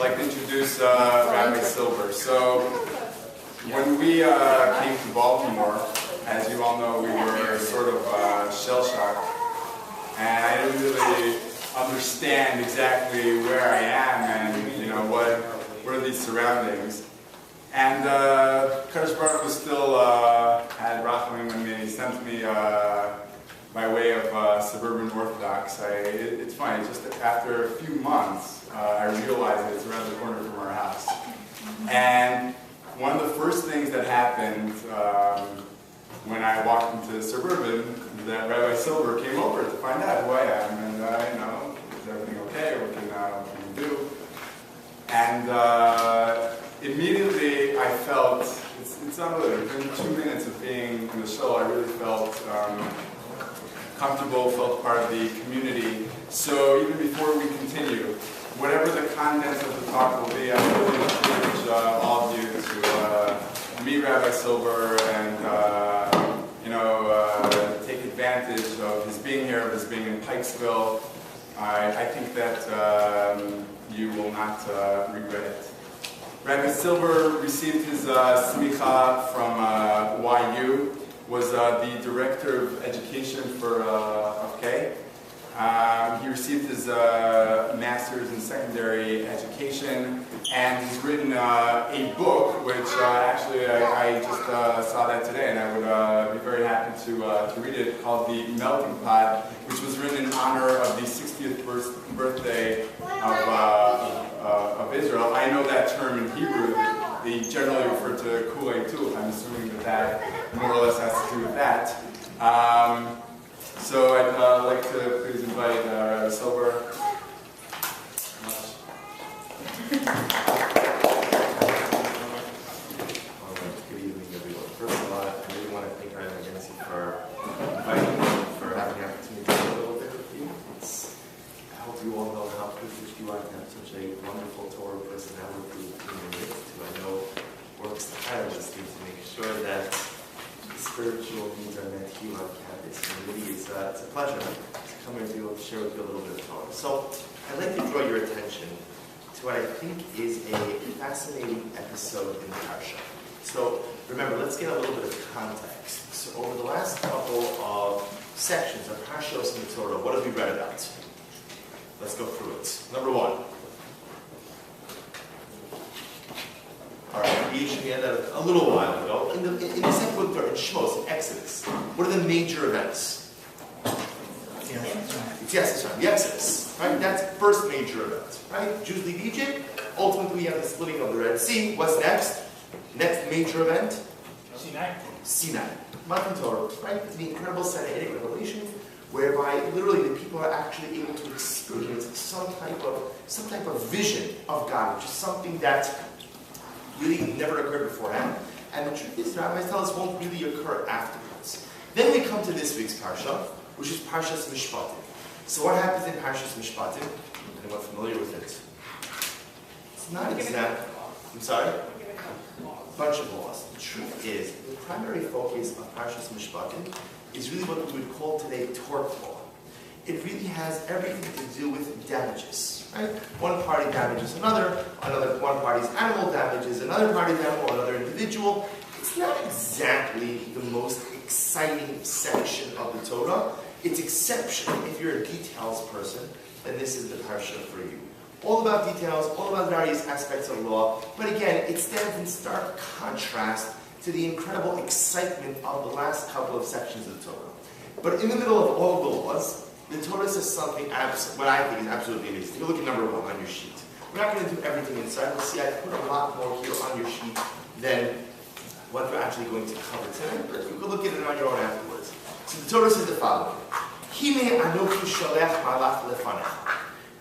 like to introduce Rabbi Silber. So when we came to Baltimore, as you all know, we were sort of shell-shocked, and I didn't really understand exactly where I am and what are these surroundings. And Kadosh Baruch Hu still had Rachamim on me. He sent me by way of Suburban Orthodox. It's funny, just after a few months, I realized that it's around the corner from our house. And one of the first things that happened when I walked into Suburban, that Rabbi Silber came over to find out who I am, and is everything okay? What can we do? And immediately I felt, it's unbelievable, within 2 minutes of being in the show, I really felt comfortable, felt part of the community. So even before we continue, whatever the content of the talk will be, I really encourage all of you to meet Rabbi Silber and take advantage of his being here, of his being in Pikesville. I think that you will not regret it. Rabbi Silber received his smicha from YU, was the director of education for FK. He received his master's in secondary education, and he's written a book, which actually I just saw that today, and I would be very happy to read it, called The Melting Pot, which was written in honor of the 60th birthday of Israel. I know that term in Hebrew, they generally refer to Kulei Tuf. I'm assuming that more or less has to do with that. So I'd like to please invite Rabbi Silber. Good evening, everyone. First of all, I really want to thank Rabbi Agency for inviting me, for having the opportunity to talk a little bit with you. I hope you all know how privileged you are to have such a wonderful Torah personality in your midst, who I know works tirelessly to make sure that spiritual needs are met here on campus. And really, it's a pleasure to come here to share with you a little bit of Torah. So, I'd like to draw your attention to what I think is a fascinating episode in the Parsha. So, remember, let's get a little bit of context. So, over the last couple of sections of Parshos in the Torah, what have we read about? Let's go through it. Number one. Alright, we had that a little while ago. In the second book, in Shmos, in Exodus, what are the major events? Yes, the Exodus. Right? That's the first major event. Right? Jews leave Egypt. Ultimately, we have the splitting of the Red Sea. What's next? Next major event? Sinai. Matan Torah. Right? The incredible Sinaitic revelation, whereby literally the people are actually able to experience some type of vision of God, which is something that really never occurred beforehand. And the truth is, the rabbis tell us, won't really occur afterwards. Then we come to this week's Parsha, which is Parshas Mishpatim. So what happens in Parshas Mishpatim? Anyone familiar with it? It's not exactly. I'm sorry? A bunch of laws. The truth is, the primary focus of Parshas Mishpatim is really what we would call today tort law. It really has everything to do with damages. Right? One party damages another, one party's animal damages another party's animal, another individual. It's not exactly the most exciting section of the Torah. It's exceptional. If you're a details person, then this is the Parsha for you. All about details, all about various aspects of law, but again, it stands in stark contrast to the incredible excitement of the last couple of sections of the Torah. But in the middle of all the laws, the Torah says something what I think is absolutely amazing. You look at number 1 on your sheet. We're not going to do everything inside. We'll see, I put a lot more here on your sheet than what we're actually going to cover tonight. But you can look at it on your own afterwards. So the Torah says the following. Hine anochi sholech malach lefanecha.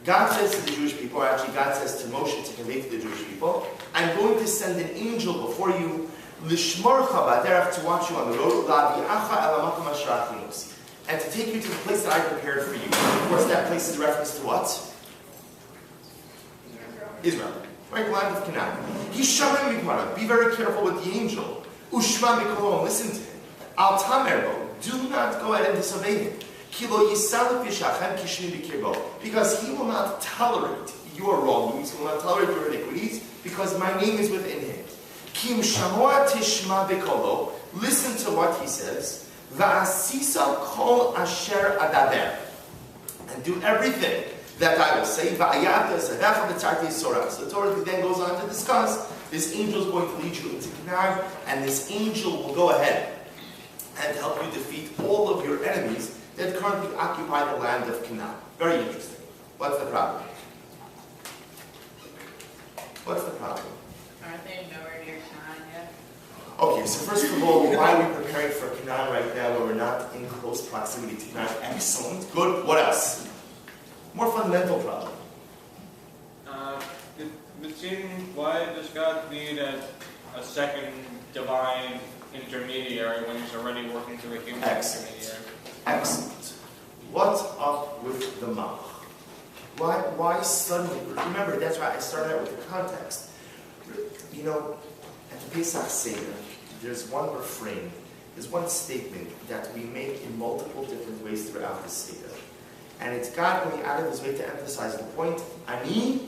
God says to the Jewish people, or actually God says to Moshe to convey to the Jewish people, I'm going to send an angel before you, lishmorcha b'derech, to watch you on the road, la'avi'acha el hamakom asher achinosi, and to take you to the place that I prepared for you. Of course, that place is a reference to what? Israel. Right? The land of Canaan. Hishamem mikmanav. Be very careful with the angel. Ushma mikolo. Listen to him. Al tamerbo. Do not go ahead and disobey him. Because he will not tolerate your wrongdoings, he will not tolerate your iniquities, because my name is within him. Kim shamoa tishma bekolo, listen to what he says, va'asisa kol asher adaber, and do everything that I will say. So the Torah then goes on to discuss, this angel is going to lead you into Canaan, and this angel will go ahead and help you defeat all of your enemies that currently occupy the land of Canaan. Very interesting. What's the problem? What's the problem? Aren't they nowhere near Canaan yet? Okay, so first of all, why are we preparing for Canaan right now when we're not in close proximity to Canaan? Excellent. Good. What else? More fundamental problem. Why does God need a second divine intermediary when he's already working through a human intermediary? Excellent. What's up with the Mach? Why suddenly? Remember, that's why I started out with the context. You know, at the Pesach Seder, there's one refrain, there's one statement that we make in multiple different ways throughout the Seder. And it's God going out of his way to emphasize the point, Ani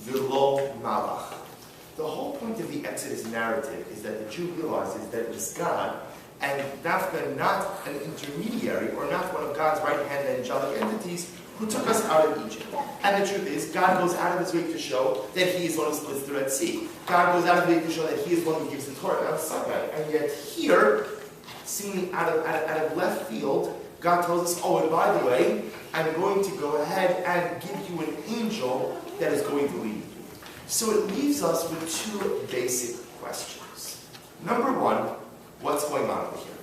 v'lo malach. The whole point of the Exodus narrative is that the Jew realizes that it was God, and Dafka, not an intermediary, or not one of God's right-hand angelic entities, who took us out of Egypt. And the truth is, God goes out of his way to show that he is one who splits the Red Sea. God goes out of his way to show that he is one who gives the Torah on Sinai. And yet here, seemingly out of left field, God tells us, oh, and by the way, I'm going to go ahead and give you an angel that is going to lead you. So it leaves us with two basic questions. Number one, what's going on over here?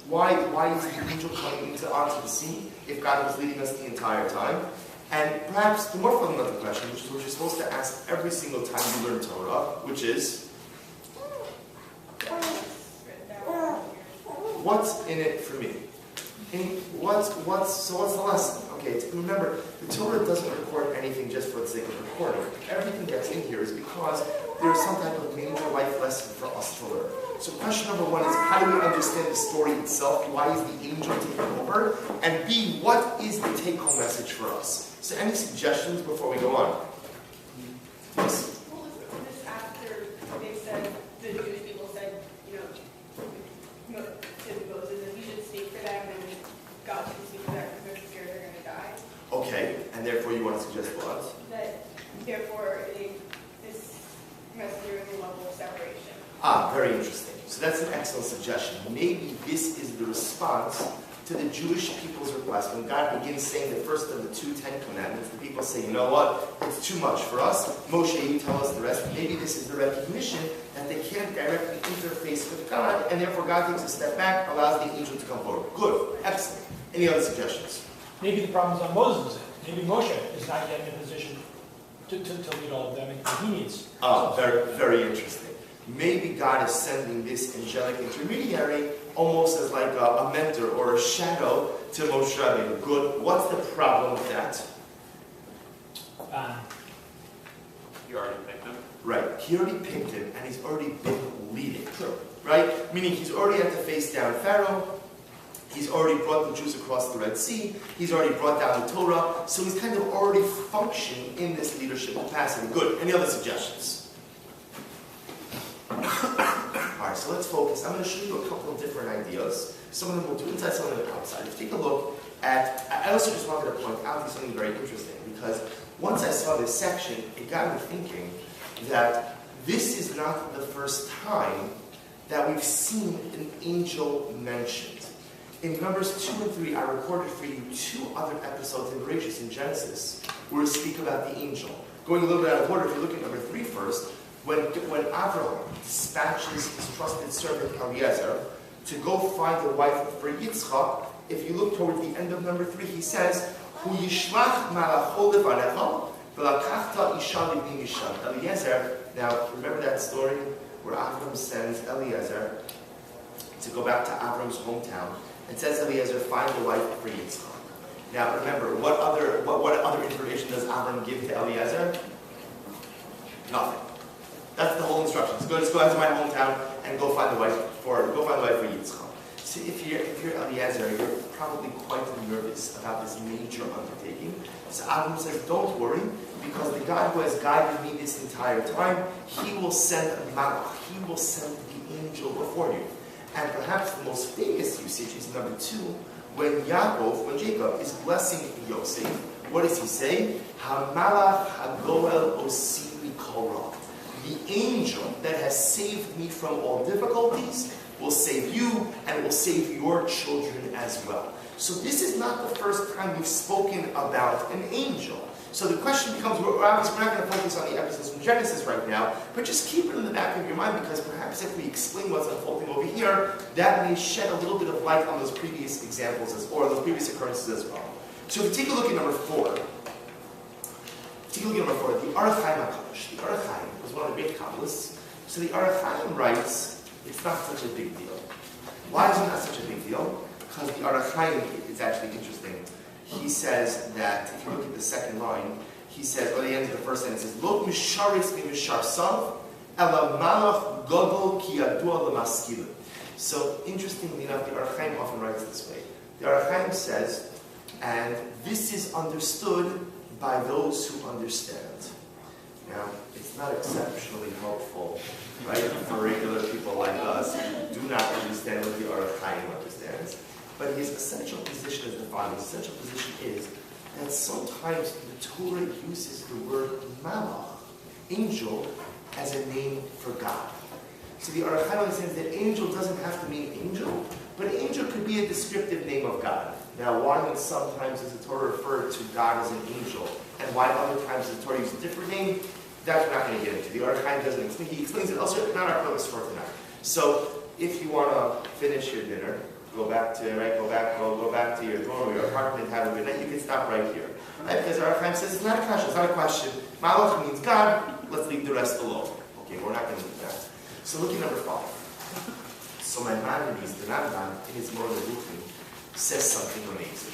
Why is the angel coming onto the scene if God was leading us the entire time? And perhaps the more fundamental question, which is what you're supposed to ask every single time you learn Torah, which is, what's in it for me? What's the lesson? Okay, remember, the Torah doesn't record anything just for the sake of recording. Everything that's in here is because there's some type of major life lesson for us to learn. So question number one is, how do we understand the story itself? Why is the angel taking over? And B, what is the take-home message for us? So any suggestions before we go on? Yes? Well, this after they said, the Jewish people said, to Moses that he should speak for them, and God should speak for them because they're scared they're going to die. Okay, and therefore you want to suggest what? That, therefore, this must be a level of separation. Very interesting. So that's an excellent suggestion. Maybe this is the response to the Jewish people's request. When God begins saying the first of the 2 Ten Commandments, the people say, you know what, it's too much for us. Moshe, you tell us the rest. Maybe this is the recognition that they can't directly interface with God, and therefore God takes a step back, allows the angel to come forward. Good. Excellent. Any other suggestions? Maybe the problem is on Moses. Maybe Moshe is not yet in a position to lead all of them, and he needs. Very, very interesting. Maybe God is sending this angelic intermediary almost as like a mentor or a shadow to Moshe Rabbeinu. Good. What's the problem with that? You already picked him. Right. He already picked him, and he's already been leading. True. Right? Meaning he's already had to face down Pharaoh. He's already brought the Jews across the Red Sea. He's already brought down the Torah. So he's kind of already functioning in this leadership capacity. Good. Any other suggestions? Alright, so let's focus. I'm going to show you a couple of different ideas. Some of them will do inside, some of them outside. If you take a look at, I also just wanted to point out something very interesting, because once I saw this section, it got me thinking that this is not the first time that we've seen an angel mentioned. In Numbers 2 and 3, I recorded for you 2 other episodes in Bereshit in Genesis where we speak about the angel. Going a little bit out of order, if you look at number 3 first, when Abraham dispatches his trusted servant Eliezer to go find a wife for Yitzchak, if you look towards the end of number 3, he says, Hu yishlach malacho levanecha v'lakachta isha libni misham. Eliezer, now remember that story where Abraham sends Eliezer to go back to Abraham's hometown. It says Eliezer, find a wife for Yitzchak. Now remember, what other information does Abraham give to Eliezer? Nothing. That's the whole instruction. Just go out to my hometown and go find the wife for Yitzchak. So if you're Eliezer, you're probably quite nervous about this major undertaking. So Avram says, don't worry, because the God who has guided me this entire time, he will send a Malach, he will send the angel before you. And perhaps the most famous usage is number 2, when Jacob is blessing Yosef. What does he say? HaMalach HaGoel Osimi Kol. The angel that has saved me from all difficulties will save you and will save your children as well. So this is not the first time we've spoken about an angel. So the question becomes, we're not going to focus on the episodes from Genesis right now, but just keep it in the back of your mind, because perhaps if we explain what's unfolding over here, that may shed a little bit of light on those previous examples or those previous occurrences as well. So if you take a look at number 4, the Orach Chaim HaKadosh. The Orach Chaim was one of the great Kabbalists. So the Orach Chaim writes, it's not such a big deal. Why is it not such a big deal? Because the Orach Chaim is actually interesting. He says that, if you look at the second line, he says, or the end of the first sentence, it says, Lo misharis mi misharsav, ela malach godol ki yadua lemaskilim. So, interestingly enough, the Orach Chaim often writes this way. The Orach Chaim says, and this is understood by those who understand. Now, it's not exceptionally helpful, right, for regular people like us who do not understand what the Orach Chaim understands. But his essential position is defined. His essential position is that sometimes the Torah uses the word malach, angel, as a name for God. So the Orach Chaim understands that angel doesn't have to mean angel, but angel could be a descriptive name of God. Now, why then sometimes does the Torah refer to God as an angel, and why other times does the Torah use a different name? That we're not going to get into. The Orach Chaim doesn't explain. He explains it elsewhere, not our purpose for tonight. So, if you want to finish your dinner, go back to your dorm or your apartment, have a good night. You can stop right here, right? Because Orach Chaim says it's not a question. It's not a question. Malach means God. Let's leave the rest alone. Okay, we're not going to do that. So, look at number 5. So, my Maimonides, the Rambam, in his Moreh Nevuchim, says something amazing.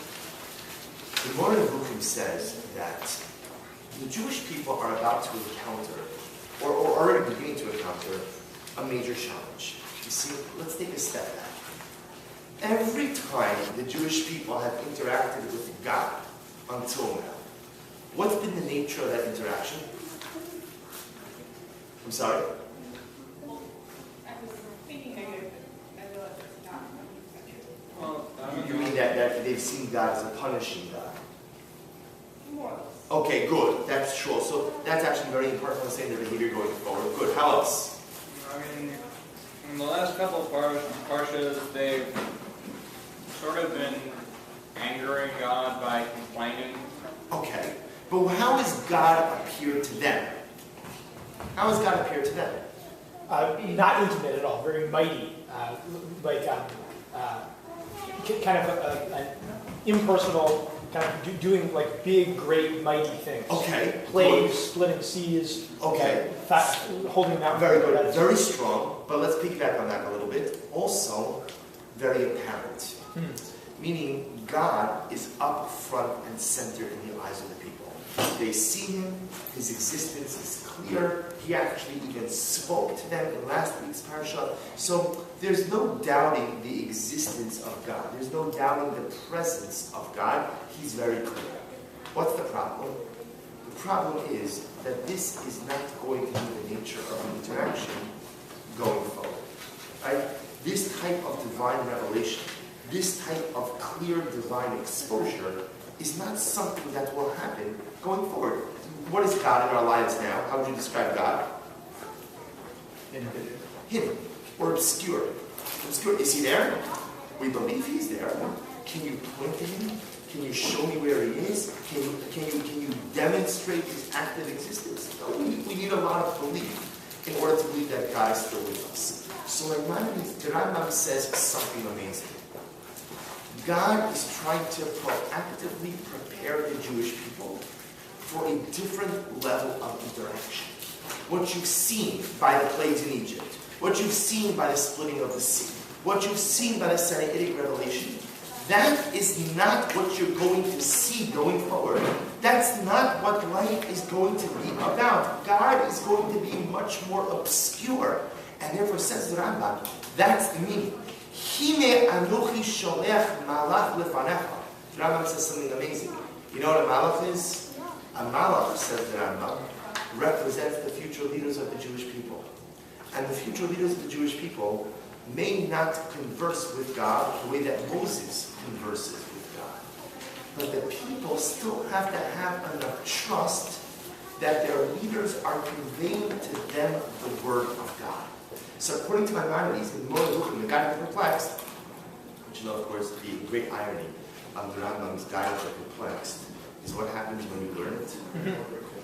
The Moreh Nevuchim says that the Jewish people are about to encounter, or already beginning to encounter, a major challenge. You see, let's take a step back. Every time the Jewish people have interacted with God until now, what's been the nature of that interaction? I'm sorry? Well, I was thinking negative, but I realized it's not. Well, You mean that they've seen God as a punishing God? More or less. Okay, good. That's true. So that's actually very important for saying the behavior going forward. Good. How else? I mean, in the last couple of parshas, they've sort of been angering God by complaining. Okay. But how has God appeared to them? How has God appeared to them? Not intimate at all, very mighty, kind of an impersonal, kind of doing like big, great, mighty things. Okay. Plagues, splitting seas. Okay. Holding mountains. Very good. Very strong. But let's piggyback on that a little bit. Also, very apparent. Meaning, God is up front and center in the eyes of the people. They see him. His existence is clear. He actually even spoke to them in last week's parsha. So there's no doubting the existence of God. There's no doubting the presence of God. He's very clear. What's the problem? The problem is that this is not going to be the nature of an interaction going forward. Right? This type of divine revelation, this type of clear divine exposure is not something that will happen going forward. What is God in our lives now? How would you describe God? Hidden or obscure. Obscure. Is he there? We believe he's there. Can you point to him? Can you show me where he is? Can you demonstrate his active existence? No, we need a lot of belief in order to believe that God is still with us. So the Rambam says something amazing. God is trying to proactively prepare the Jewish people for a different level of interaction. What you've seen by the plagues in Egypt, what you've seen by the splitting of the sea, what you've seen by the Sinaitic revelation, that is not what you're going to see going forward. That's not what life is going to be about. God is going to be much more obscure. And therefore, says the Rambam, that's the meaning. Hine Anochi Sholech Malach Lefanecha. The Rambam says something amazing. You know what a malach is? A malach, says the Rambam, represents the future leaders of the Jewish people. And the future leaders of the Jewish people may not converse with God the way that Moses converses with God. But the people still have to have enough trust that their leaders are conveying to them the word of God. So according to Maimonides, in Mordechai, the guy who perplexed, which you know, of course, the great irony of the Rambam's guide to perplexed is what happens when you learn it.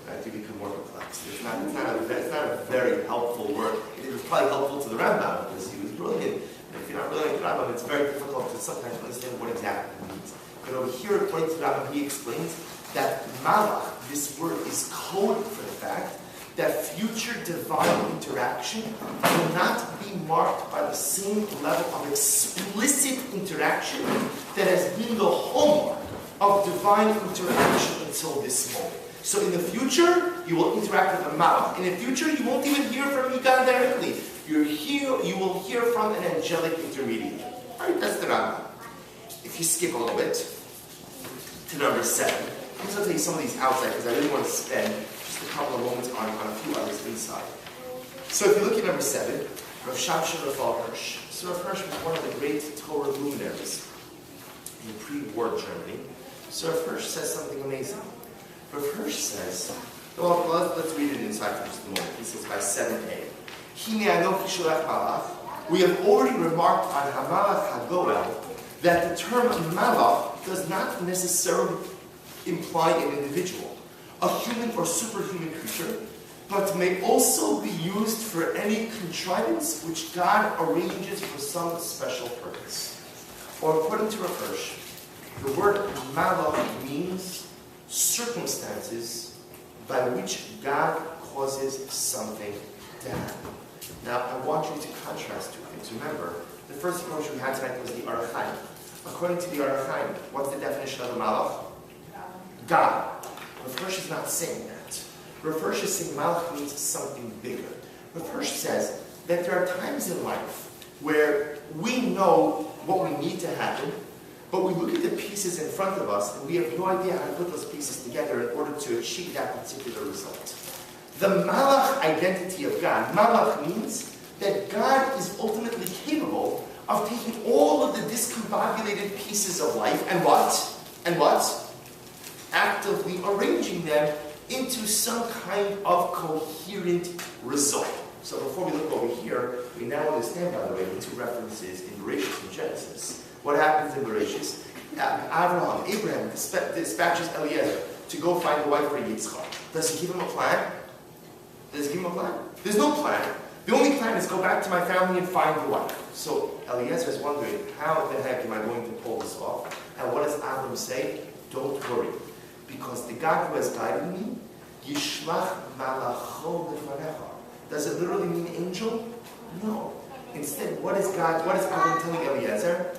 Right? You become more perplexed. It's not a very helpful word. It was probably helpful to the Rambam because he was brilliant. But if you're not brilliant to the Rambam, it's very difficult to sometimes understand what exactly it means. But over here, according to the Rambam, he explains that malach, this word, is code for the fact that future divine interaction will not be marked by the same level of explicit interaction that has been the hallmark of divine interaction until this moment. So in the future, you will interact with a malach. In the future, you won't even hear from God directly. You will hear from an angelic intermediary. Right? That's the Rambam. If you skip a little bit to number 7, I'm just going to tell you some of these outside because I really want to spend just a couple of moments on a few others inside. So if you look at number 7, Rav Shamshon Raphael Hirsch. So Rav Hirsch was one of the great Torah luminaries in pre-war Germany. So Rav Hirsch says something amazing. Rav Hirsch says, well, let's read it inside for just a moment. He says by 7a, Hine Anochi Sholech Malach. We have already remarked on Hamalach HaGoel that the term Malach does not necessarily imply an individual, a human or superhuman creature, but may also be used for any contrivance which God arranges for some special purpose. Or according to Rav Hirsch, the word malach means circumstances by which God causes something to happen. Now, I want you to contrast two things. Remember, the first approach we had tonight was the Arachayim. According to the Arachayim, what's the definition of a malach? God. Rav Hirsch is not saying that. Rav Hirsch is saying malach means something bigger. Rav Hirsch says that there are times in life where we know what we need to happen, but we look at the pieces in front of us and we have no idea how to put those pieces together in order to achieve that particular result. The malach identity of God, malach means that God is ultimately capable of taking all of the discombobulated pieces of life and what? Actively arranging them into some kind of coherent result. So before we look over here, we now understand, by the way, the two references in Bereshit and Genesis. What happens in Bereshit? Abraham dispatches Eliezer to go find a wife for Yitzchak. Does he give him a plan? There's no plan. The only plan is go back to my family and find the wife. So Eliezer is wondering, how the heck am I going to pull this off? And what does Abraham say? Don't worry, because the God who has guided me, Yishlach malacho lefanecha. Does it literally mean angel? No. Instead, what is Abraham telling Eliezer?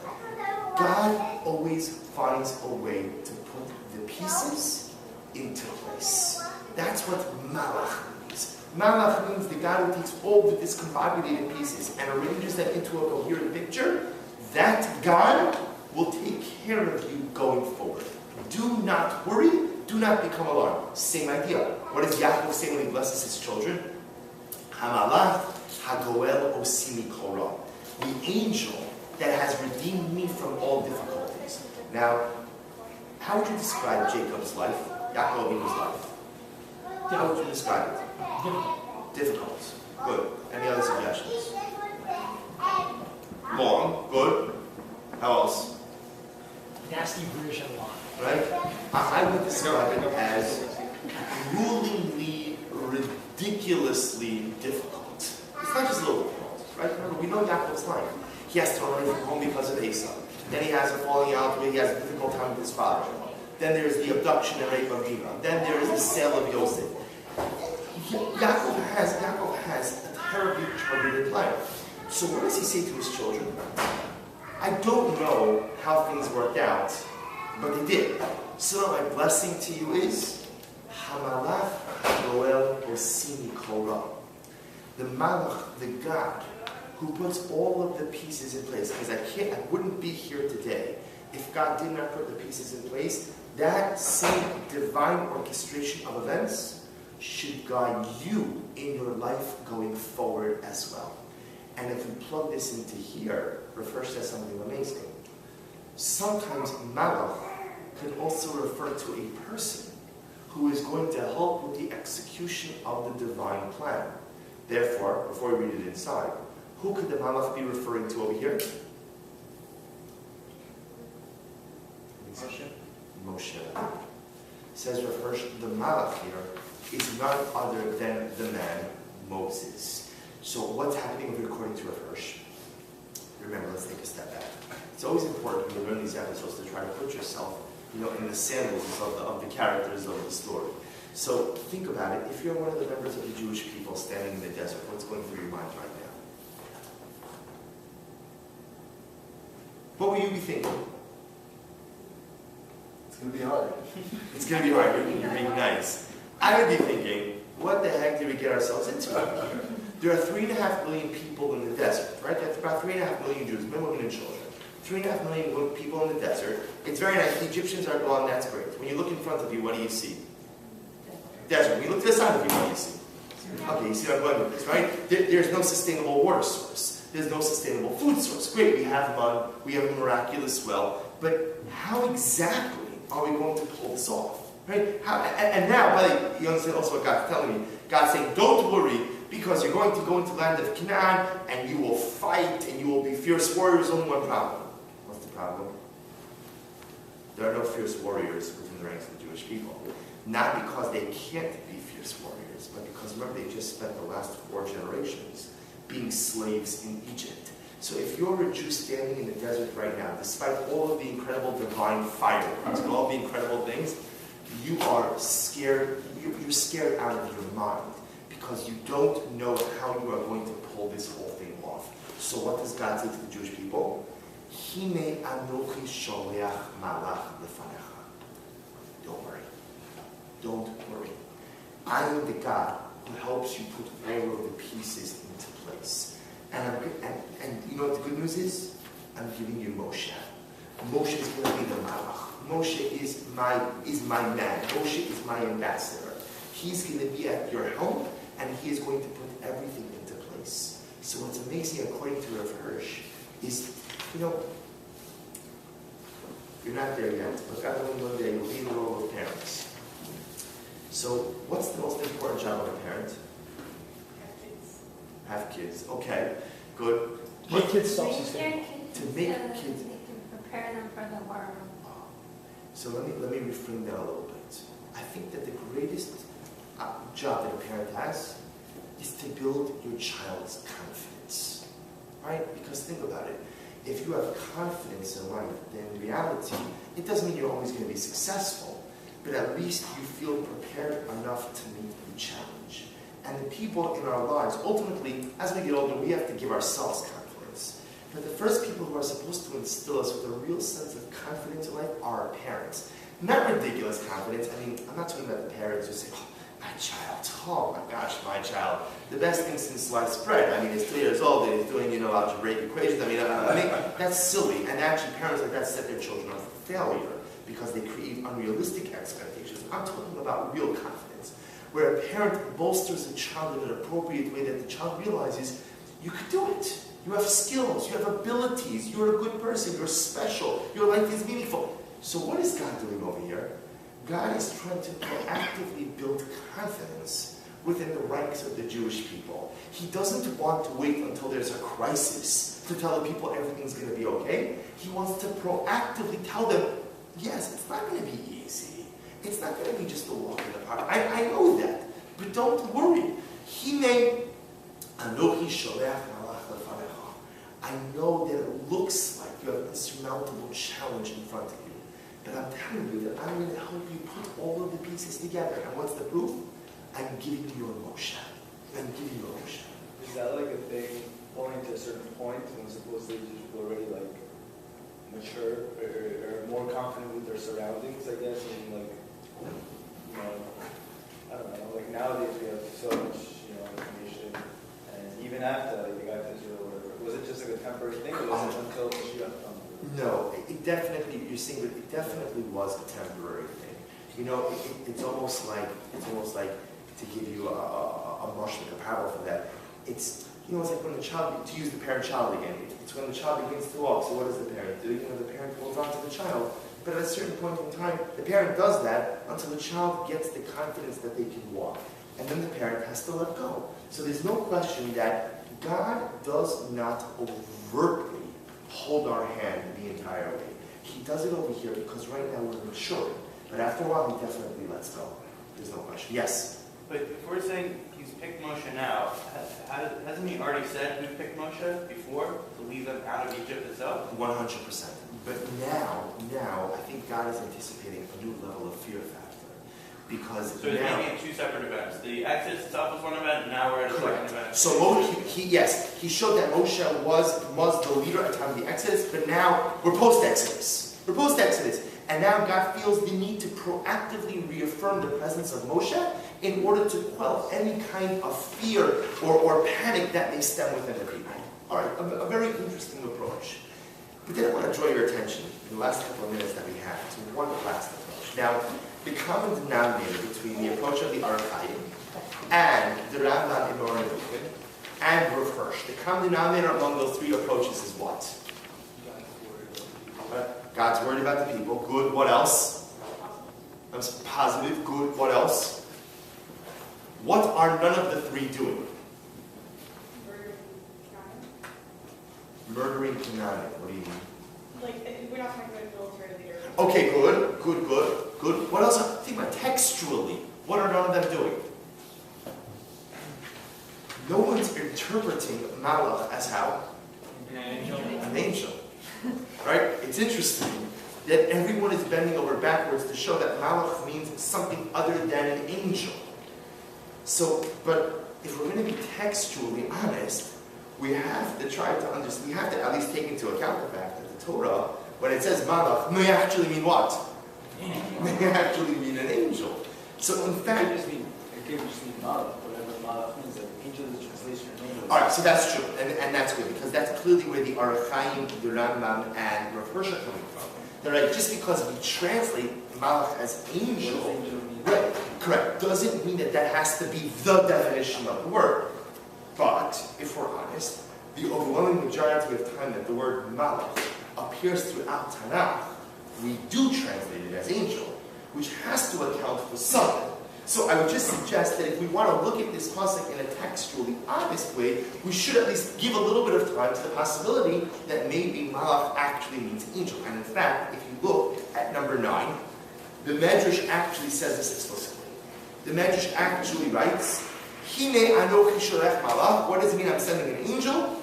God always finds a way to put the pieces into place. That's what malach means. Malach means the God who takes all the discombobulated pieces and arranges them into a coherent picture. That God will take care of you going forward. Do not worry. Do not become alarmed. Same idea. What does Yaakov say when he blesses his children? Hamalach HaGoel Osimi Korah. The angel that has redeemed me from all difficulties. Now, how would you describe Jacob's life? Yaakov's life? How would you describe it? Difficult. Good. Any other suggestions? Long. Good. How else? Nasty British and long. Right? I would describe it as rulingly, ridiculously difficult. It's not just a little difficult, right? Remember, we know Yaakov's life. He has to run away from home because of Esau. Then he has a falling out where he has a difficult time with his father. Then there's the abduction and rape of Dinah. Then there is the sale of Yosef. Yaakov has a terribly troubled life. So what does he say to his children? I don't know how things worked out, but they did. So my blessing to you is Hamalach HaGoel Osimi Korah. The Malach, the God who puts all of the pieces in place. Because I wouldn't be here today if God did not put the pieces in place. That same divine orchestration of events should guide you in your life going forward as well. And if we plug this into here, Rav says something amazing. Sometimes Mלאך can also refer to a person who is going to help with the execution of the divine plan. Therefore, before we read it inside, who could the Mלאך be referring to over here? Moshe. Says Rav Hirsch, the Mלאך here is none other than the man Moses. So what's happening over here according to Rav Hirsch? Remember, let's take a step back. It's always important when you learn these episodes to try to put yourself, in the sandals of the characters of the story. So think about it. If you're one of the members of the Jewish people standing in the desert, what's going through your mind right now? What will you be thinking? It's going to be hard. It's going to be hard. You're being nice. I would be thinking, what the heck did we get ourselves into? There are 3.5 million people in the desert, right? That's about 3.5 million Jews, men, women, and children. 3.5 million people in the desert. It's very nice. The Egyptians are gone. That's great. When you look in front of you, what do you see? Desert. When you look to the side of you, what do you see? Okay, you see what I'm going with this, right? There's no sustainable water source. There's no sustainable food source. Great, we have mud. We have a miraculous well. But how exactly are we going to pull this off? Right? And now, by the way, you understand also what God's telling me. God's saying, don't worry, because you're going to go into the land of Canaan, and you will fight, and you will be fierce warriors. Only one problem. What's the problem? There are no fierce warriors within the ranks of the Jewish people. Not because they can't be fierce warriors, but because, remember, they just spent the last 4 generations being slaves in Egypt. So if you're a Jew standing in the desert right now, despite all of the incredible divine fireworks and all the incredible things, you are scared. You're scared out of your mind because you don't know how you are going to pull this whole thing off. So what does God say to the Jewish people? Hine anochi sholeach malach lefanecha. Don't worry. Don't worry. I am the God who helps you put all of the pieces into place. And you know what the good news is? I'm giving you Moshe. Moshe is going to be the Mלאך. Moshe is my man. Moshe is my ambassador. He's going to be at your help, and he is going to put everything into place. So what's amazing, according to Rav Hirsch, is, you're not there yet, but God willing, one day you'll be in the role of parents. So what's the most important job of a parent? Have kids. Okay, good. Make kids self-sustaining. To make kids. They can prepare them for the world. So let me reframe that a little bit. I think that the greatest job that a parent has is to build your child's confidence. Right? Because think about it. If you have confidence in life, then in reality, it doesn't mean you're always going to be successful, but at least you feel prepared enough to meet the challenge. And the people in our lives, ultimately, as we get older, we have to give ourselves confidence. But the first people who are supposed to instill us with a real sense of confidence in life are our parents. Not ridiculous confidence. I mean, I'm not talking about the parents who say, oh, my child, oh my gosh, my child. The best thing since sliced bread. I mean, he's 3 years old and he's doing, algebraic equations. I mean, that's silly. And actually, parents like that set their children up for failure because they create unrealistic expectations. I'm talking about real confidence, where a parent bolsters a child in an appropriate way that the child realizes you could do it. You have skills, you have abilities, you're a good person, you're special, your life is meaningful. So what is God doing over here? God is trying to proactively build confidence within the ranks of the Jewish people. He doesn't want to wait until there's a crisis to tell the people everything's going to be okay. He wants to proactively tell them, yes, it's not going to be easy. It's not going to be just a walk in the park. I know that. But don't worry. Hine anochi sholeach malach lefanecha. I know that it looks like you have an insurmountable challenge in front of you. But I'm telling you that I'm going to help you put all of the pieces together. And what's the proof? I'm giving you a Moshe. I'm giving you a Moshe. Is that like a thing going to a certain point when supposedly people already like mature or more confident with their surroundings, I guess, and like, I don't know, like nowadays we have so much, information, and even after, like the guy of Israel or temporary thing, or was it until Mashiach comes? No, it definitely, you're saying that it definitely was a temporary thing. You know, it's almost like to give you a motion, a parable for that. It's, you know, it's like when the child, to use the parent-child again, it's when the child begins to walk. So what does the parent do? You know, the parent holds on to the child. But at a certain point in time, the parent does that until the child gets the confidence that they can walk. And then the parent has to let go. So there's no question that God does not overtly hold our hand the entire way. He does it over here because right now we're maturing. But after a while, he definitely lets go. There's no question. Yes? But if we're saying he's picked Moshe now, hasn't he already said who picked Moshe before to leave them out of Egypt itself? 100%. But now, I think God is anticipating a new level of fear factor. Because so it's making it two separate events. The Exodus itself was one event, and now we're at a second event. So he showed that Moshe was the leader at the time of the Exodus, but now we're post-Exodus. We're post-Exodus. And now God feels the need to proactively reaffirm the presence of Moshe in order to quell any kind of fear or panic that may stem within the people. All right, a very interesting approach. But then I want to draw your attention in the last couple of minutes that we have to one last approach. Now, the common denominator between the approach of the Archaim and the Rambam in Orthodox and Rav Hirsch, the common denominator among those three approaches is what? God's worried about the people. Good. What else? I'm positive. Good. What else? What are none of the three doing? Murdering Canaan. What do you mean? Like, we're not talking about military leaders. Okay, good. What else? Think about textually. What are none of them doing? No one's interpreting Malach as how? An angel. Right? It's interesting that everyone is bending over backwards to show that Malach means something other than an angel. So, but if we're going to be textually honest, we have to try to understand, we have to at least take into account the fact that the Torah, when it says Malach, may actually mean what? May actually mean an angel. So in fact, it could just mean Malach, whatever Malach means, like angel is the translation of angel. Alright, so that's true, and that's good, because that's clearly where the Archaim, the Rambam, and Rav Hirsch are coming from. They're like, just because we translate Malach as angel, right, correct, doesn't mean that that has to be the definition of the word. But, if we're honest, the overwhelming majority of time that the word Malach appears throughout Tanakh, we do translate it as angel, which has to account for something. So I would just suggest that if we want to look at this pasuk in a textually honest way, we should at least give a little bit of time to the possibility that maybe Malach actually means angel. And in fact, if you look at number 9, the Medrash actually says this explicitly. The Medrash actually writes, Hine anochi sholech malach. What does it mean I'm sending an angel?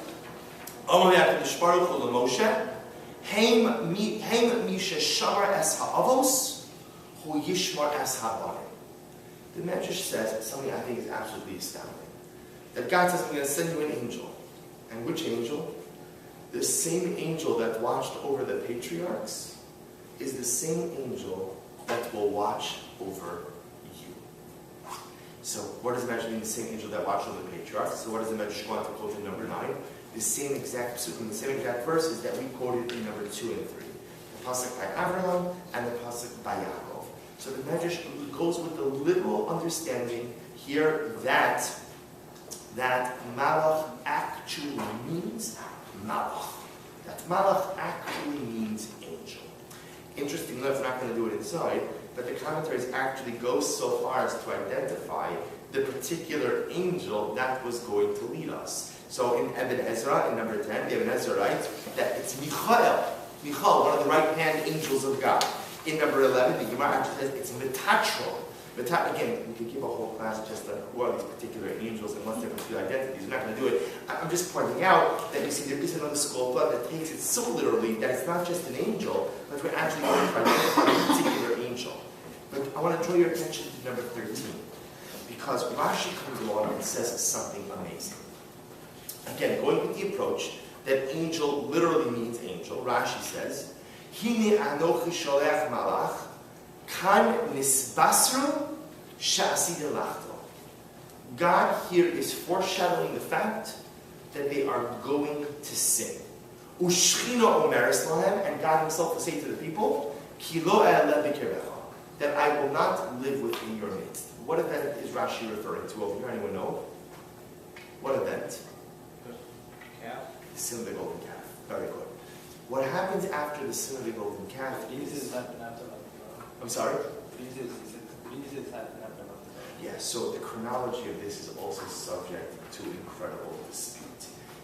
Amar HaKadosh Baruch Hu LeMoshe, Heim mi sheshamar es ha'avos, hu yishmar es ha'banim. The Medrash says something I think is absolutely astounding. That God says, I'm going to send you an angel. And which angel? The same angel that watched over the patriarchs is the same angel that will watch over you. So what does the Medrash mean, the same angel that watched over the patriarchs? So what does the Medrash go on to quote in number 9? The same exact psukim, the same exact verses that we quoted in number 2 and 3. The pasuk by Avraham and the pasuk by Yaakov. So the Medrash goes with the literal understanding here that Malach actually means Malach. That Malach actually means angel. Interesting enough, we're not going to do it inside, but the commentaries actually go so far as to identify the particular angel that was going to lead us. So in Ibn Ezra, in number 10, the Ibn Ezra writes that it's Michael, one of the right-hand angels of God. In number 11, the Gemara actually says it's Metatron. Again, we could give a whole class just on who are these particular angels and what's their particular identities. We're not going to do it. I'm just pointing out that you see there is another school of thought that takes it so literally that it's not just an angel, but we're actually going to identify a particular angel. But I want to draw your attention to number 13, because Rashi comes along and says something amazing. Again, going with the approach that angel literally means angel, Rashi says, Hine anochi sholech malach, kan nisbasru sha'aside lachto. God here is foreshadowing the fact that they are going to sin. Ushchina omeres lahem, and God Himself will say to the people, Ki lo e'eleh b'kirecha, that I will not live within your midst. What event is Rashi referring to over here? Anyone know? What event? Calf. The sin of the golden calf. Very good. What happens after the sin of the golden calf is... I'm sorry? Yes, so the chronology of this is also subject to incredible dispute.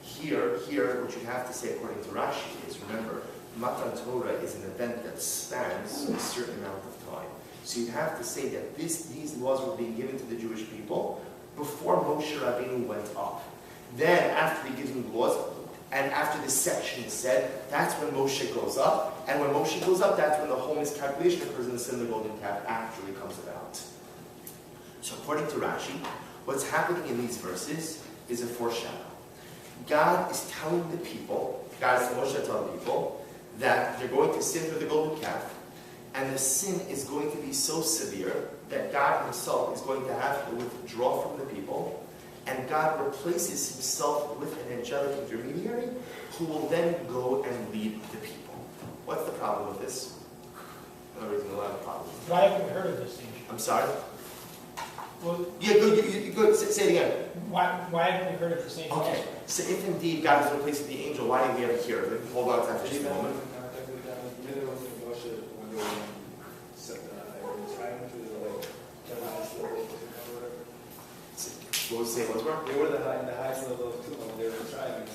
Here, what you have to say according to Rashi is, remember, Matan Torah is an event that spans a certain amount of time. So you have to say that these laws were being given to the Jewish people before Moshe Rabbeinu went up. Then, after he gives them the laws, and after this section is said, that's when Moshe goes up. And when Moshe goes up, that's when the whole miscalculation occurs and the sin of the golden calf actually comes about. So according to Rashi, what's happening in these verses is a foreshadow. God is telling the people, God is Moshe telling people, that they're going to sin through the golden calf, and the sin is going to be so severe that God Himself is going to have to withdraw from the people, and God replaces Himself with an angelic intermediary who will then go and lead the people. What's the problem with this? No reason a lot of problems. But I haven't heard of this thing. I'm sorry? Well, Yeah, good. Say it again. why haven't we heard of this thing? Okay. So if indeed God is replacing the angel, why did we have it here? Hold on to that for just a moment. What was it? They were in the highest level of Tuma. They were trying.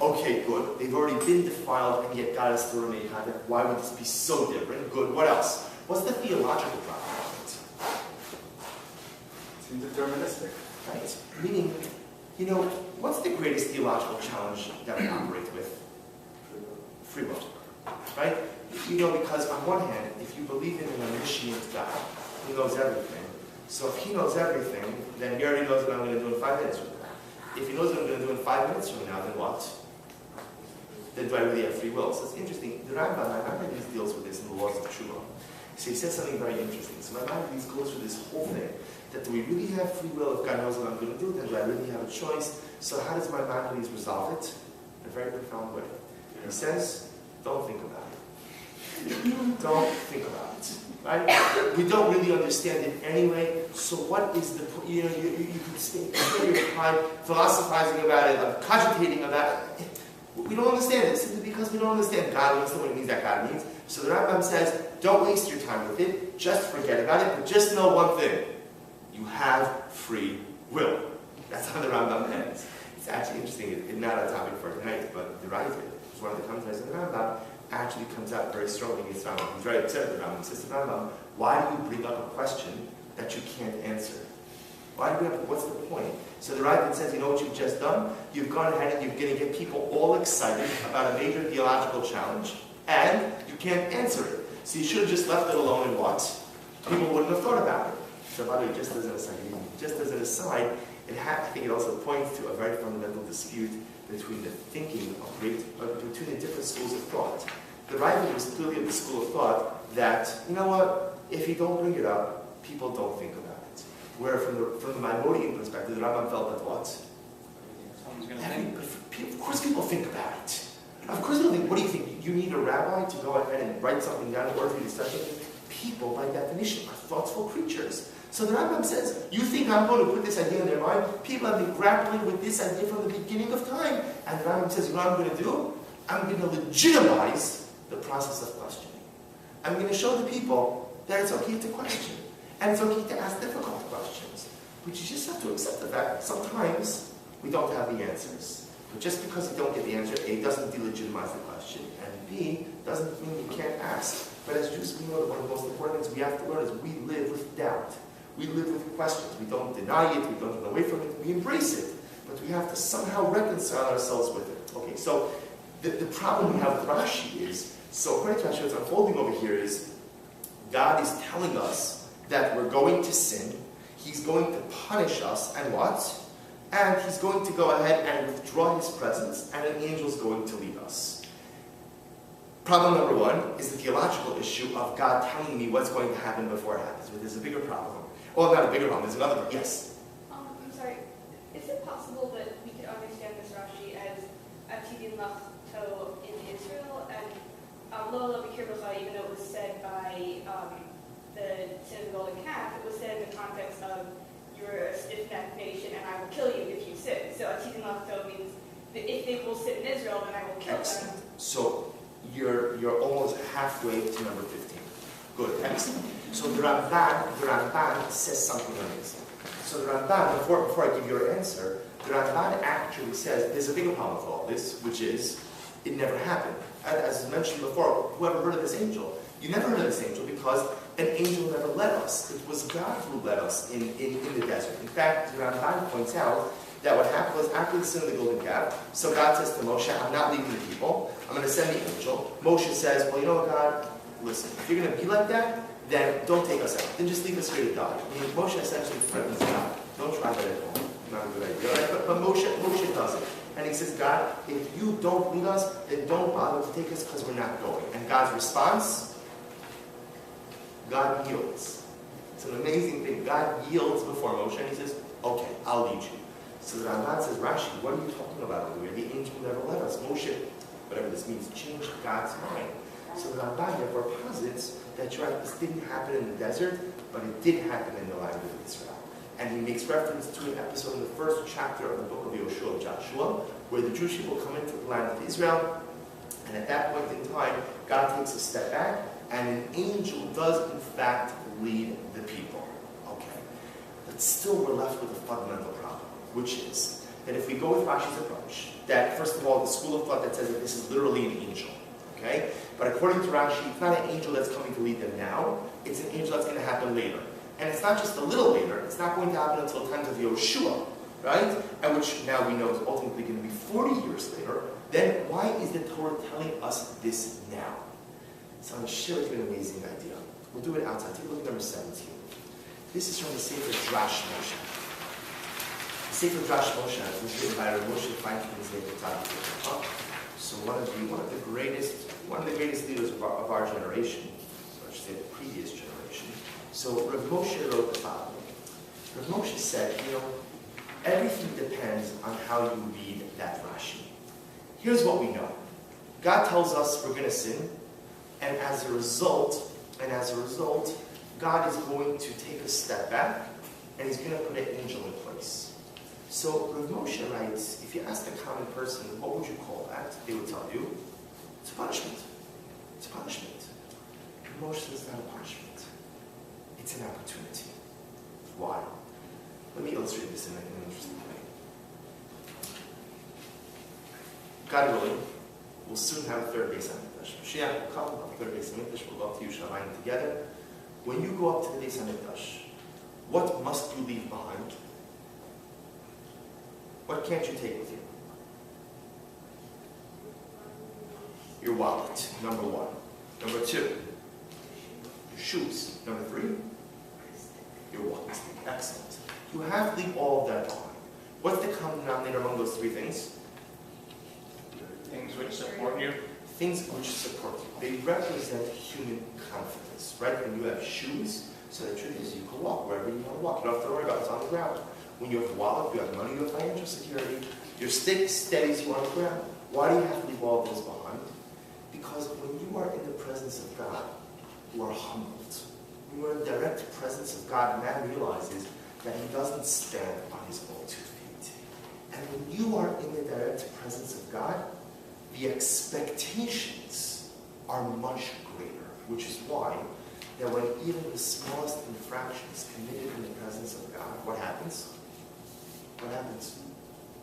Okay, good. They've already been defiled, and yet God is still remaining contact. Why would this be so different? Good. What else? What's the theological problem of it? Seems deterministic. Right. Meaning, what's the greatest theological challenge that we operate with? Free will. Right? Because on one hand, if you believe in an omniscient God who knows everything, so if He knows everything, then He already knows what I'm going to do in 5 minutes from now. If He knows what I'm going to do in 5 minutes from now, then what? Then do I really have free will? So it's interesting. The Maimonides deals with this in the laws of Tshuva. So he says something very interesting. So Maimonides goes through this whole thing, that do we really have free will if God knows what I'm going to do? Then do I really have a choice? So how does Maimonides resolve it? In a very profound way. He says, don't think about it. Don't think about it. Right? We don't really understand it anyway, so what is the point? You could spend your time philosophizing about it, cogitating about it. We don't understand it simply because we don't understand God. We understand what it means that God means. So the Rambam says, don't waste your time with it, just forget about it, but just know one thing. You have free will. That's how the Rambam ends. It's actually interesting, it's not a topic for tonight, but the writer, who's one of the commentaries of the Rambam, actually comes out very strongly against Rambam. He's very upset with Rambam. He says to Rambam, why do you bring up a question that you can't answer? What's the point? So the Rambam says, you know what you've just done? You've gone ahead and you're going to get people all excited about a major theological challenge, and you can't answer it. So you should have just left it alone and what? People wouldn't have thought about it. So by the way, just as an aside, I think it also points to a very fundamental dispute between the thinking of between the different schools of thought. The Rambam was clearly of the school of thought that, you know what, if you don't bring it up, people don't think about it. Where from the Maimonidean perspective, the Rambam felt that what? Of course people think about it. Of course people think, what do you think? You need a rabbi to go ahead and write something down in order for you to study it? People, by definition, are thoughtful creatures. So the Rambam says, you think I'm going to put this idea in their mind? People have been grappling with this idea from the beginning of time. And the Rambam says, you know what I'm going to do? I'm going to legitimize the process of questioning. I'm going to show the people that it's okay to question. And it's okay to ask difficult questions. But you just have to accept the fact that sometimes we don't have the answers. But just because you don't get the answer, A, doesn't delegitimize the question, and B, doesn't mean you can't ask. But as Jews, we know that one of the most important things we have to learn is we live with doubt. We live with questions. We don't deny it, we don't run away from it, we embrace it. But we have to somehow reconcile ourselves with it. Okay, so the problem we have with Rashi is, so according to Rashi, what's unfolding over here is, God is telling us that we're going to sin, He's going to punish us, and what? And He's going to go ahead and withdraw His presence, and an angel's going to lead us. Problem number one is the theological issue of God telling me what's going to happen before it happens. But there's a bigger problem. Well, not a bigger problem, there's another one. Yes? I'm sorry. Is it possible that we could understand this Rashi as Atidin Lach to Lola B'Kirbachai, even though it was said by the sin of the golden calf, it was said in the context of you're a stiff-necked nation and I will kill you if you sin. So Atikin Lachto means that if they will sit in Israel, then I will kill them. So you're almost halfway to number 15. Good, excellent. So the Ramban says something amazing. So the Ramban, before I give you your answer, the Ramban actually says there's a bigger problem with all this, which is it never happened. As mentioned before, whoever heard of this angel? You never heard of this angel because an angel never led us. It was God who led us in the desert. In fact, the Ramban points out that what happened was after the sin of the golden calf, so God says to Moshe, I'm not leaving the people. I'm going to send the angel. Moshe says, well, you know what, God? Listen, if you're going to be like that, then don't take us out. Then just leave us here to die. I mean, Moshe essentially threatens God. Don't try that at home. Not a good idea, right? But Moshe does it. And he says, God, if you don't lead us, then don't bother to take us because we're not going. And God's response, God yields. It's an amazing thing. God yields before Moshe and he says, okay, I'll lead you. So the Ramban says, Rashi, what are you talking about over here? The angel never led us. Moshe, whatever this means, changed God's mind. So the Ramban therefore posits that you're right, this didn't happen in the desert, but it did happen in the land of Israel. And he makes reference to an episode in the first chapter of the book of Yoshua, Joshua, where the Jewish people come into the land of Israel, and at that point in time, God takes a step back, and an angel does in fact lead the people. Okay. But still we're left with a fundamental problem, which is that if we go with Rashi's approach, that first of all, the school of thought that says that this is literally an angel, okay? But according to Rashi, it's not an angel that's coming to lead them now, it's an angel that's going to happen later. And it's not just a little later, it's not going to happen until the times of Yoshua, right? And which now we know is ultimately going to be 40 years later. Then why is the Torah telling us this now? So I'm going to share with you an amazing idea. We'll do it outside. Take a look at number 17. This is from the Sefer Drash Moshe. The Sefer Drash Moshe was written by Moshe Feinstein's name. So one of the greatest leaders of our generation, or I should say the previous generation. So Rav Moshe wrote the following. Rav Moshe said, everything depends on how you read that Rashi. Here's what we know. God tells us we're going to sin, and as a result, God is going to take a step back, and he's going to put an angel in place. So Rav Moshe writes, if you ask a common person, what would you call that? They would tell you, it's a punishment. It's a punishment. Rav Moshe says it's not a punishment. It's an opportunity. Why? Let me illustrate this in an interesting way. God willing, we'll soon have a third base on Mikdash. Mashiach will come, the third base on Mikdash, we'll go up to Yerushalayim together. When you go up to the base on Mikdash, what must you leave behind? What can't you take with you? Your wallet, number one. Number two, your shoes. Number three, your wallet. Excellent. You have to leave all of that behind. What's the common denominator among those three things? Things which support you. Things which support you. They represent human confidence, right? When you have shoes, so the truth is you can walk wherever you want to walk. You don't have to worry about what's on the ground. When you have a wallet, you have money, you have financial security. Your stick steadies you on the ground. Why do you have to leave all of those behind? Because when you are in the presence of God, you are humbled. When you are in the direct presence of God, man realizes that he doesn't stand on his own 2 feet. And when you are in the direct presence of God, the expectations are much greater, which is why that when even the smallest infraction is committed in the presence of God, what happens? What happens?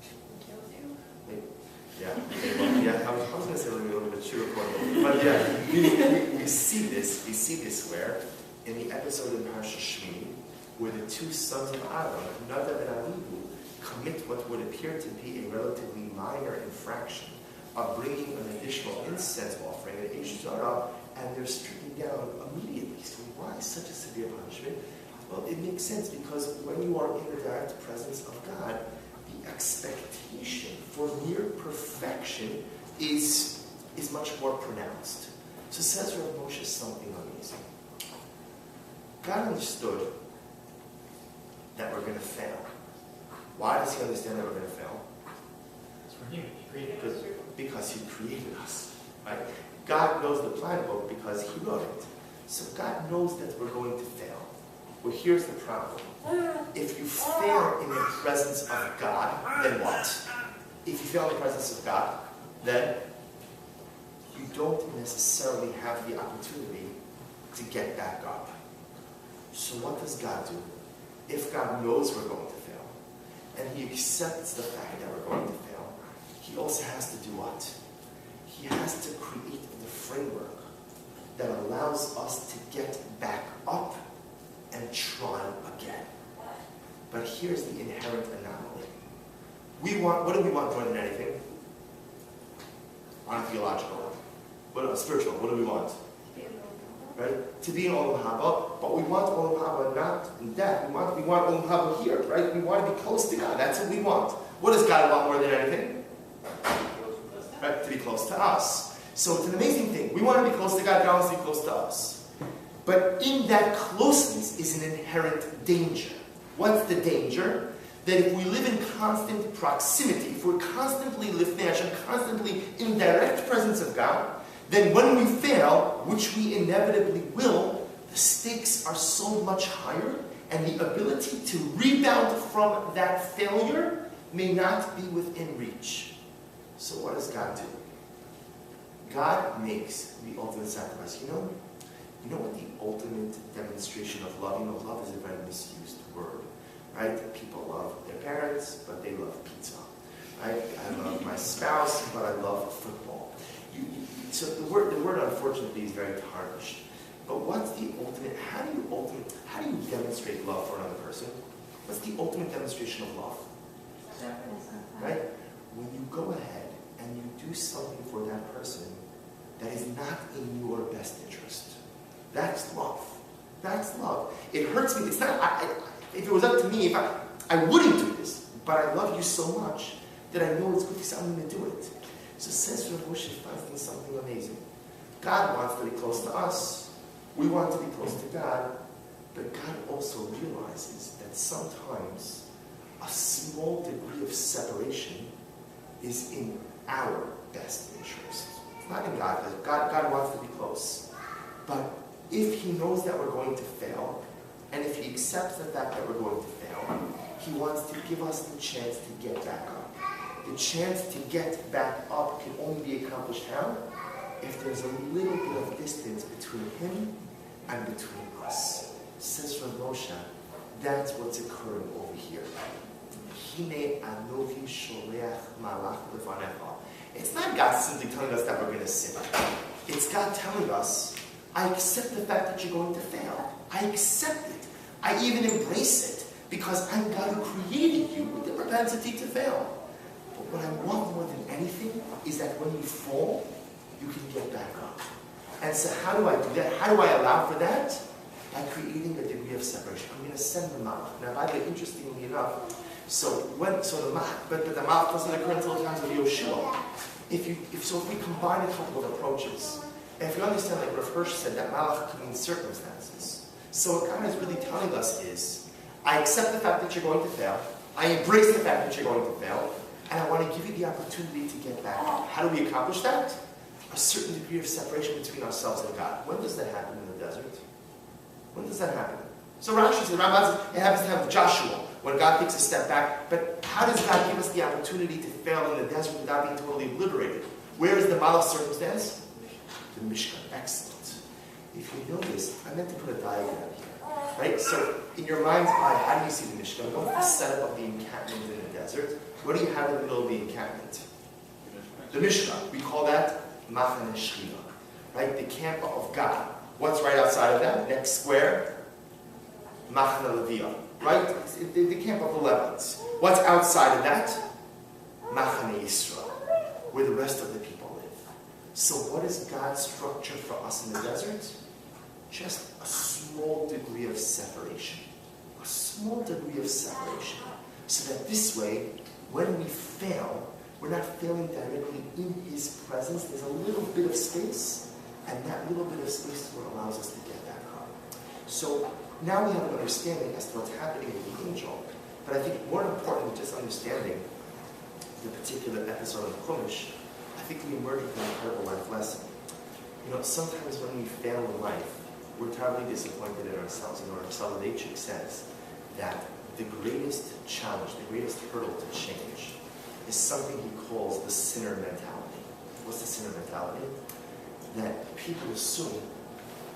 It kills you. I was going to say a little bit of sugarcoating, but yeah, we see this where in the episode in Parsha Shmini, where the two sons of Aaron, Nadav and Avihu, commit what would appear to be a relatively minor infraction of bringing an additional incense offering, an Eish Zarah, and they're stricken down immediately. So why such a severe punishment? Well, it makes sense because when you are in the direct presence of God, the expectation for near perfection is much more pronounced. So says Rav Moshe something amazing. God understood that we're going to fail. Why does he understand that we're going to fail? It's for human. He created us. Because he created us. Right? God knows the plan book because He wrote it. So God knows that we're going to fail. Well, here's the problem. If you fail in the presence of God, then what? If you fail in the presence of God, then you don't necessarily have the opportunity to get back up. So what does God do? If God knows we're going to fail, and He accepts the fact that we're going to fail, He also has to do what? He has to create the framework that allows us to get back up and try again. But here's the inherent anomaly. What do we want more than anything? On a theological level. What spiritual, what do we want? Right? To be in Olam Haba, but we want Olam Haba not in death. We want Olam Haba here, right? We want to be close to God. That's what we want. What does God want more than anything? Right? To be close to us. So it's an amazing thing. We want to be close to God. God wants to be close to us. But in that closeness is an inherent danger. What's the danger? That if we live in constant proximity, if we're constantly lifting Hashem, constantly in direct presence of God, then when we fail, which we inevitably will, the stakes are so much higher, and the ability to rebound from that failure may not be within reach. So what does God do? God makes the ultimate sacrifice. You know what the ultimate demonstration of love? Love is a very misused word, right? People love their parents, but they love pizza, right? I love my spouse, but I love football. So the word unfortunately is very tarnished. But what's the ultimate? How do you demonstrate love for another person? What's the ultimate demonstration of love? Right? When you go ahead and you do something for that person that is not in your best interest. That's love. That's love. It hurts me. It's not. If it was up to me, I wouldn't do this. But I love you so much that I know it's good because I'm going to do it. So says Rav Moshe Feinstein something amazing. God wants to be close to us. We want to be close to God. But God also realizes that sometimes a small degree of separation is in our best interest. It's not in God. God wants to be close. But if He knows that we're going to fail, and if He accepts the fact that we're going to fail, He wants to give us the chance to get back up. The chance to get back up can only be accomplished how? If there's a little bit of distance between Him and between us. Says Rav Moshe, that's what's occurring over here. Hine anovi sholeach malach lefanecha. It's not God simply telling us that we're going to sin. It's God telling us, I accept the fact that you're going to fail. I accept it. I even embrace it because I'm God who created you with the propensity to fail. But what I want more than anything is that when you fall, you can get back up. And so how do I do that? How do I allow for that? By creating a degree of separation. I'm going to send the Ma'ach. Now, by the way, interestingly enough, the Ma'ach doesn't occur until the times of Yoshua. If we combine a couple of approaches, and if you understand, like Rav Hirsch said, that Malach could mean circumstances. So what God is really telling us is, I accept the fact that you're going to fail, I embrace the fact that you're going to fail, and I want to give you the opportunity to get back up. How do we accomplish that? A certain degree of separation between ourselves and God. When does that happen in the desert? When does that happen? So Rashi says, it happens to happen with Joshua, when God takes a step back. But how does God give us the opportunity to fail in the desert without being totally obliterated? Where is the Malach circumstance? The Mishkan. Excellent. If you notice, I meant to put a diagram here. Right? So, in your mind's eye, how do you see the Mishkan? What's the setup of the encampment in the desert? What do you have in the middle of the encampment? The Mishkan. We call that Machane Shechina. Right? The camp of God. What's right outside of that? Next square? Machane Leviah. Right? The camp of the Levites. What's outside of that? Machane Yisrael. Where the rest of the people live. So what is God's structure for us in the desert? Just a small degree of separation. A small degree of separation. So that this way, when we fail, we're not failing directly in His presence. There's a little bit of space, and that little bit of space is what allows us to get back up. So now we have an understanding as to what's happening with the angel. But I think more important than just understanding the particular episode of Chumash, I think we emerge with an incredible life lesson. sometimes when we fail in life, we're terribly disappointed in ourselves. Our JLIC says that the greatest challenge, the greatest hurdle to change is something he calls the sinner mentality. What's the sinner mentality? That people assume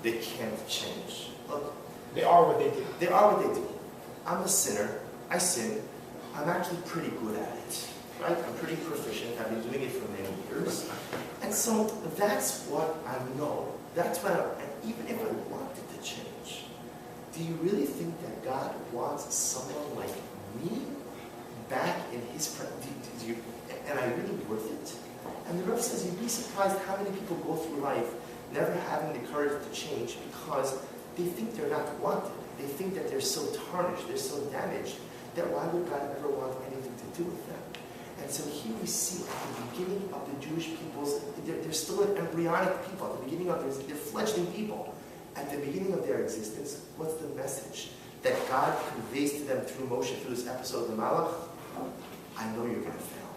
they can't change. Look, They are what they do. they are what they do. I'm a sinner. I sin. I'm actually pretty good at it. Right? I'm pretty proficient. I've been doing it for many years. And so that's what I know. That's what and even if I wanted to change, do you really think that God wants someone like me back in his presence? Am I really worth it? And the Rebbe says you'd be surprised how many people go through life never having the courage to change because they think they're not wanted. They think that they're so tarnished, they're so damaged, that why would God ever want anything to do with them? And so here we see at the beginning of the Jewish people's, they're still an embryonic people. At the beginning of they're fledgling people. At the beginning of their existence, what's the message that God conveys to them through Moshe, through this episode of the Mלאך? I know you're going to fail.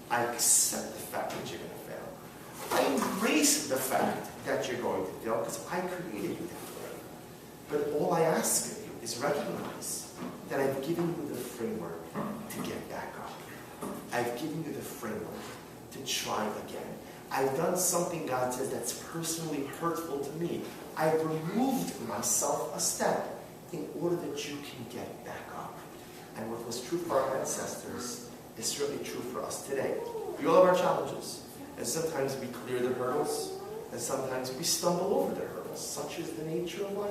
I accept the fact that you're going to fail. I embrace the fact that you're going to fail because I created you that way. But all I ask of you is recognize that I've given you the framework to get back up. I've given you the framework to try again. I've done something, God says, that's personally hurtful to me. I've removed myself a step in order that you can get back up. And what was true for our ancestors is certainly true for us today. We all have our challenges. And sometimes we clear the hurdles, and sometimes we stumble over the hurdles. Such is the nature of life.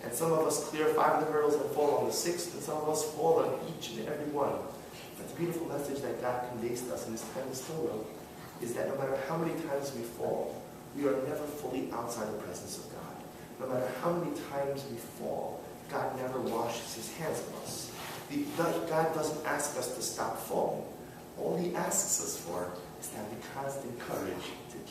And some of us clear 5 of the hurdles and fall on the 6th, and some of us fall on each and every one. But the beautiful message that God conveys to us in this time of Torah is that no matter how many times we fall, we are never fully outside the presence of God. No matter how many times we fall, God never washes his hands of us. God doesn't ask us to stop falling. All he asks us for is to have the constant courage to